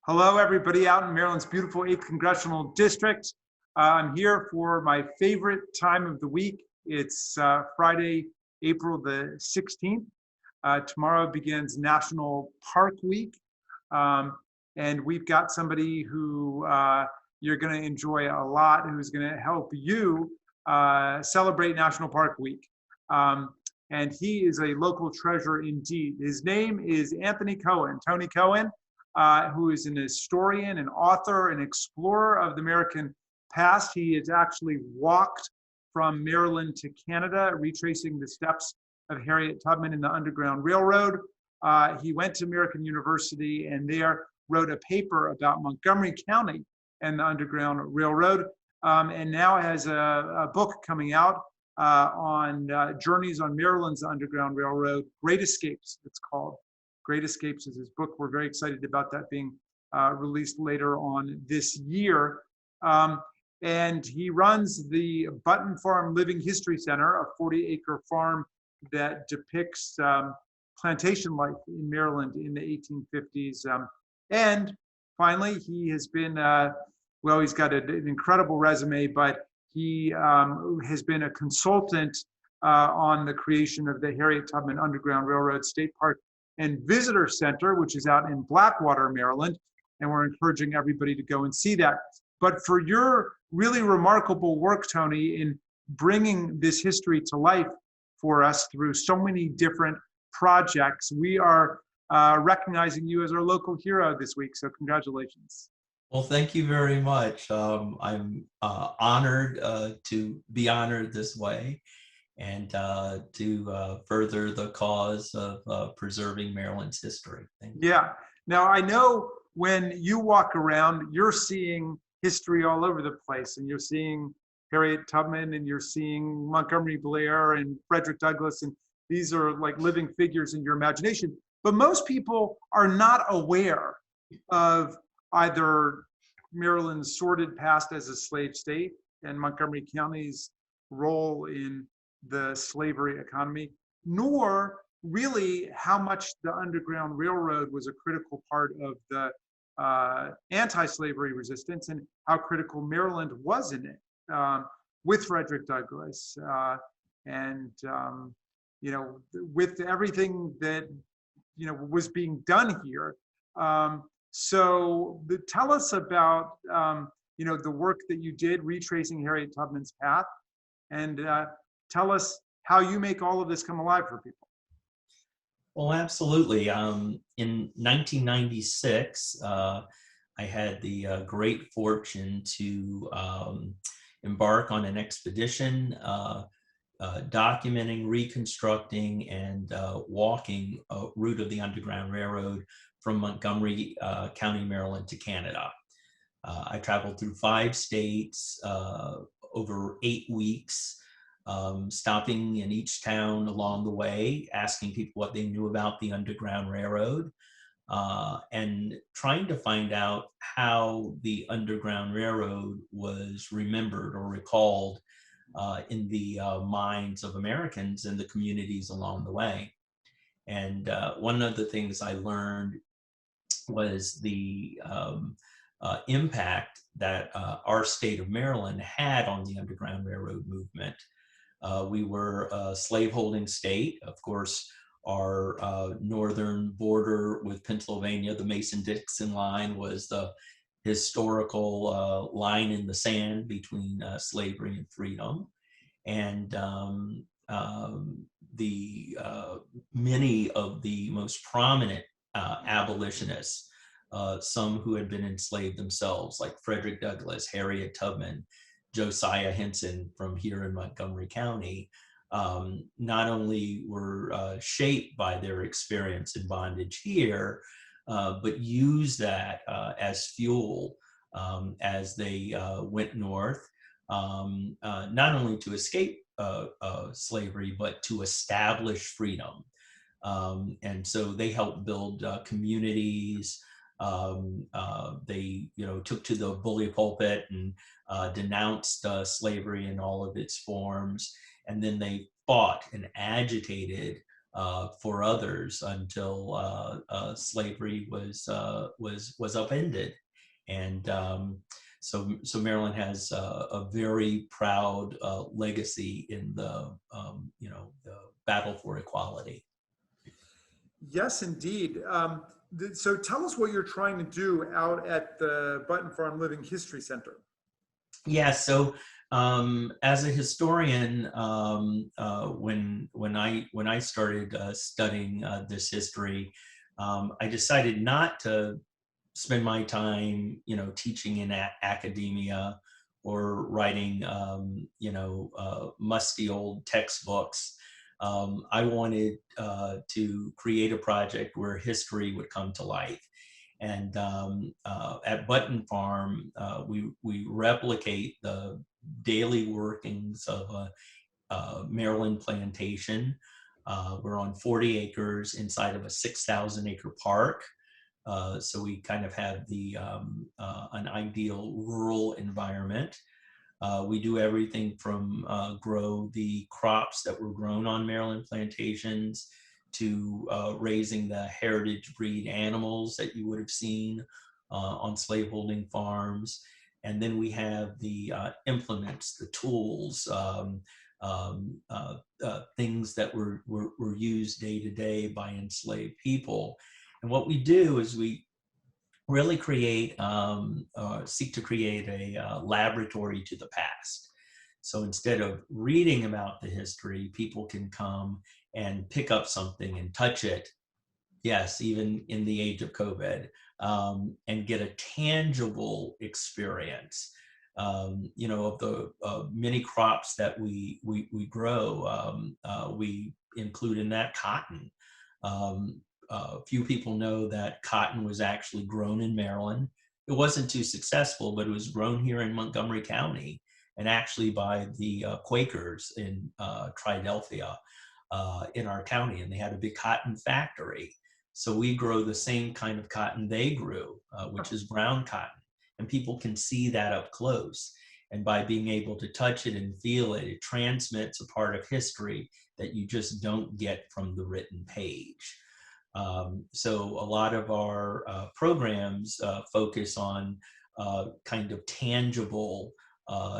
Hello, everybody out in Maryland's beautiful 8th Congressional District. I'm here for my favorite time of the week. It's Friday, April the 16th. Tomorrow begins National Park Week. And we've got somebody who you're going to enjoy a lot, who's going to help you celebrate National Park Week. And he is a local treasure indeed. His name is Anthony Cohen, Tony Cohen. Who is an historian, an author, an explorer of the American past. He has actually walked from Maryland to Canada, retracing the steps of Harriet Tubman in the Underground Railroad. He went to American University and there wrote a paper about Montgomery County and the Underground Railroad, and now has a book coming out on journeys on Maryland's Underground Railroad, Great Escapes, it's called. Great Escapes is his book. We're very excited about that being released later on this year. And he runs the Button Farm Living History Center, a 40-acre farm that depicts plantation life in Maryland in the 1850s. And finally, he has been, well, he's got an incredible resume, but he has been a consultant on the creation of the Harriet Tubman Underground Railroad State Park and Visitor Center, which is out in Blackwater, Maryland, and we're encouraging everybody to go and see that. But for your really remarkable work, Tony, in bringing this history to life for us through so many different projects, we are recognizing you as our local hero this week, so congratulations. Well, thank you very much. I'm honored to be honored this way, and to further the cause of preserving Maryland's history. Yeah. Now, I know when you walk around, you're seeing history all over the place, and you're seeing Harriet Tubman, and you're seeing Montgomery Blair and Frederick Douglass, and these are like living figures in your imagination. But most people are not aware of either Maryland's sordid past as a slave state and Montgomery County's role in the slavery economy, nor really how much the Underground Railroad was a critical part of the anti-slavery resistance and how critical Maryland was in it, with Frederick Douglass, and you know, with everything that was being done here. So tell us about the work that you did retracing Harriet Tubman's path, and tell us how you make all of this come alive for people. Well, absolutely. In 1996, I had the great fortune to embark on an expedition documenting, reconstructing, and walking a route of the Underground Railroad from Montgomery County, Maryland to Canada. I traveled through 5 states over 8 weeks, stopping in each town along the way, asking people what they knew about the Underground Railroad, and trying to find out how the Underground Railroad was remembered or recalled in the minds of Americans and the communities along the way. And one of the things I learned was the impact that our state of Maryland had on the Underground Railroad movement. We were a slaveholding state. Of course, our northern border with Pennsylvania, the Mason-Dixon line, was the historical line in the sand between slavery and freedom. And many of the most prominent abolitionists, some who had been enslaved themselves, like Frederick Douglass, Harriet Tubman, Josiah Henson from here in Montgomery County, not only were shaped by their experience in bondage here, but used that as fuel as they went north, not only to escape slavery, but to establish freedom. And so they helped build communities. They, took to the bully pulpit and denounced slavery in all of its forms. And then they fought and agitated for others until slavery was upended. And so Maryland has a very proud legacy in the the battle for equality. Yes, indeed. So tell us what you're trying to do out at the Button Farm Living History Center. Yeah, so as a historian, when I started studying this history, I decided not to spend my time, teaching in academia or writing, musty old textbooks. I wanted to create a project where history would come to life. And at Button Farm, we replicate the daily workings of a Maryland plantation. We're on 40 acres inside of a 6,000 acre park. So we kind of have an ideal rural environment. We do everything from grow the crops that were grown on Maryland plantations to raising the heritage breed animals that you would have seen on slaveholding farms. And then we have the implements, the tools, things that were used day to day by enslaved people. And what we do is we really seek to create a laboratory to the past. So instead of reading about the history, people can come and pick up something and touch it. Yes, even in the age of COVID, and get a tangible experience. Of the many crops that we grow, we include in that cotton. Few people know that cotton was actually grown in Maryland. It wasn't too successful, but it was grown here in Montgomery County, and actually by the Quakers in Triadelphia in our county, and they had a big cotton factory. So we grow the same kind of cotton they grew, which is brown cotton, and people can see that up close. And by being able to touch it and feel it, it transmits a part of history that you just don't get from the written page. So a lot of our programs focus on kind of tangible,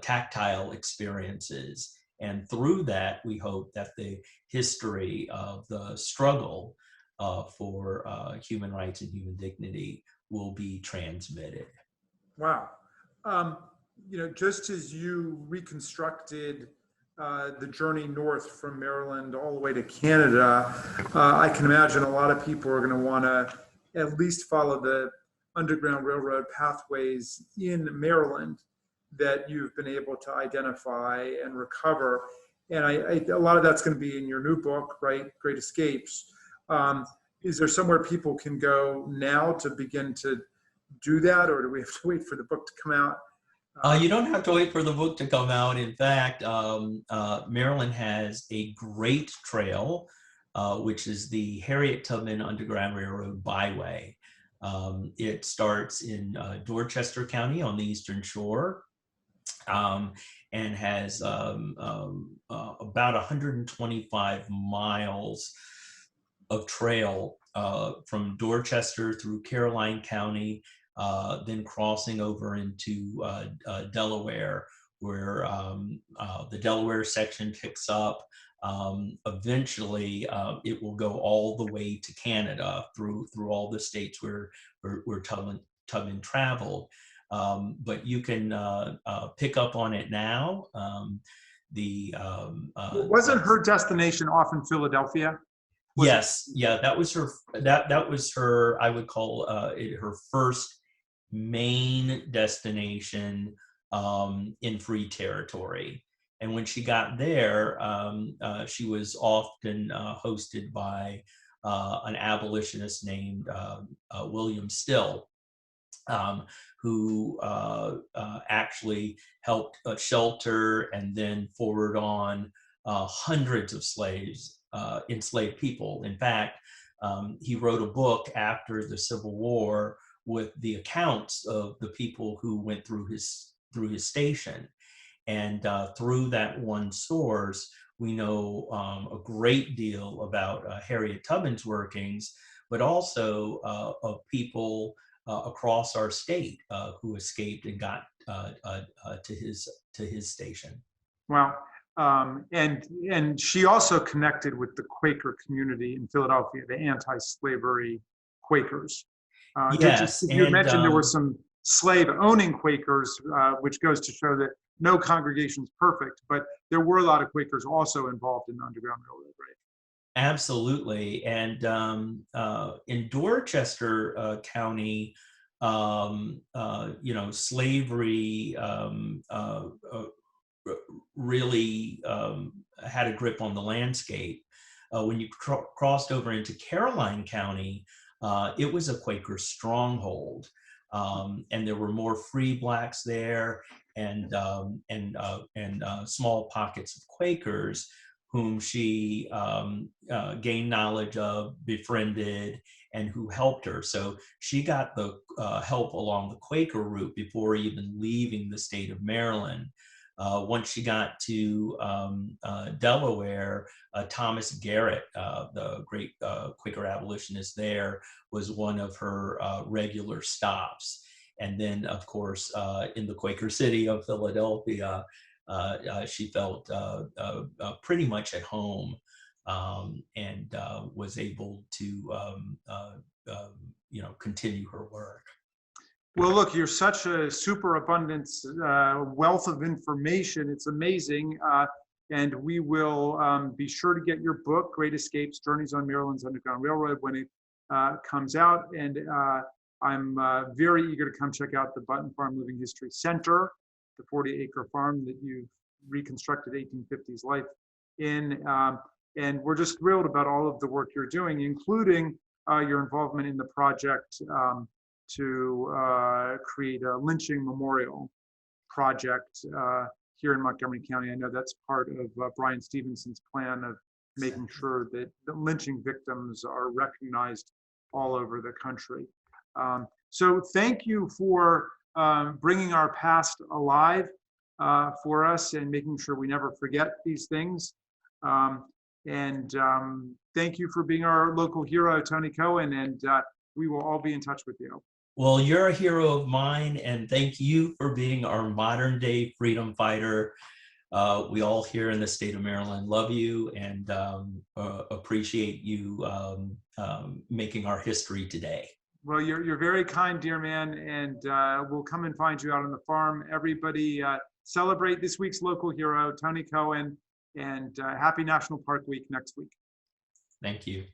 tactile experiences. And through that, we hope that the history of the struggle for human rights and human dignity will be transmitted. Wow. Just as you reconstructed the journey north from Maryland all the way to Canada, I can imagine a lot of people are going to want to at least follow the Underground Railroad pathways in Maryland that you've been able to identify and recover. And a lot of that's going to be in your new book, right? Great Escapes. Is there somewhere people can go now to begin to do that, or do we have to wait for the book to come out? You don't have to wait for the book to come out. In fact, Maryland has a great trail, which is the Harriet Tubman Underground Railroad Byway. It starts in Dorchester County on the Eastern Shore, and has about 125 miles of trail from Dorchester through Caroline County, then crossing over into Delaware, where the Delaware section picks up. Eventually, it will go all the way to Canada through all the states where Tubman traveled. But you can pick up on it now. Wasn't her destination often Philadelphia? Yes, yeah, that was her. That was her. I would call it her first main destination in free territory. And when she got there, she was often hosted by an abolitionist named William Still, who actually helped shelter and then forward on hundreds of enslaved people. In fact, he wrote a book after the Civil War with the accounts of the people who went through his station. And through that one source, we know a great deal about Harriet Tubman's workings, but also of people across our state who escaped and got to his station. Wow. And she also connected with the Quaker community in Philadelphia, the anti-slavery Quakers. Yes, You and mentioned there were some slave-owning Quakers, which goes to show that no congregation is perfect, but there were a lot of Quakers also involved in the Underground Railroad, right? absolutely. And in Dorchester County, slavery really had a grip on the landscape. When you crossed over into Caroline County, it was a Quaker stronghold, and there were more free blacks there, and small pockets of Quakers whom she gained knowledge of, befriended, and who helped her. So she got the help along the Quaker route before even leaving the state of Maryland. Once she got to Delaware, Thomas Garrett, the great Quaker abolitionist there, was one of her regular stops. And then, of course, in the Quaker city of Philadelphia, she felt pretty much at home, and was able to continue her work. Well, look, you're such a superabundance wealth of information. It's amazing. And we will be sure to get your book, Great Escapes, Journeys on Maryland's Underground Railroad, when it comes out. And I'm very eager to come check out the Button Farm Living History Center, the 40-acre farm that you've reconstructed 1850s life in. And we're just thrilled about all of the work you're doing, including your involvement in the project to create a lynching memorial project here in Montgomery County. I know that's part of Brian Stevenson's plan of making sure that the lynching victims are recognized all over the country. So thank you for bringing our past alive for us and making sure we never forget these things. And thank you for being our local hero, Tony Cohen, and we will all be in touch with you. Well, you're a hero of mine, and thank you for being our modern day freedom fighter. We all here in the state of Maryland love you and appreciate you making our history today. Well, you're very kind, dear man, and we'll come and find you out on the farm. Everybody celebrate this week's local hero, Tony Cohen, and happy National Park Week next week. Thank you.